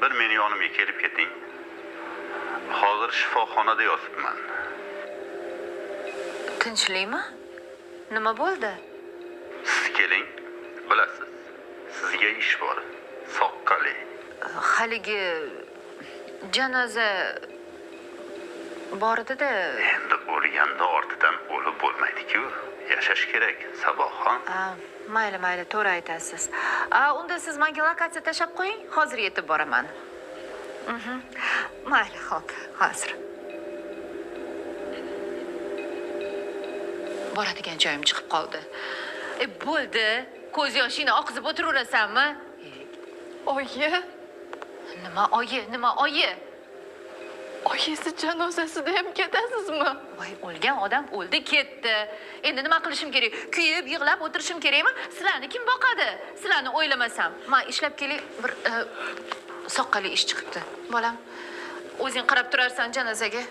bir meni yonimga kelib keting. Hozir shifoxonada yotibman. Tinchlikmi? Nima bo'ldi? Siz keling, bilasiz. Sizga ish bor. Soqqali. Haligi janoza bor edi-da. Endi o'lganda ortidan o'lib bo'lmaydi-ku. Yashash kerak, Saboxon. Mayli, to'g'ri aytasiz. Unda siz menga lokatsiya tashlab qo'ying, hozir yetib boraman. Mayli, xo'p, hozir. Boradigan joyim chiqib qoldi. Bo'ldi. Ko'z yoshingni oqizib o'tiraverasanmi? Oyi, Nima oyi? oyisi janozasida ham ketasizmi? Voy, o'lgan odam o'ldi, ketdi. Endi nima qilishim kerak? Kuyib, yig'lab o'tirishim kerakmi? Sizlarni kim boqadi? Sizlarni o'ylamasam. Men ishlab kelay, bir soqqali ish chiqibdi. Bolam, o'zing qarab turarsan janozaga.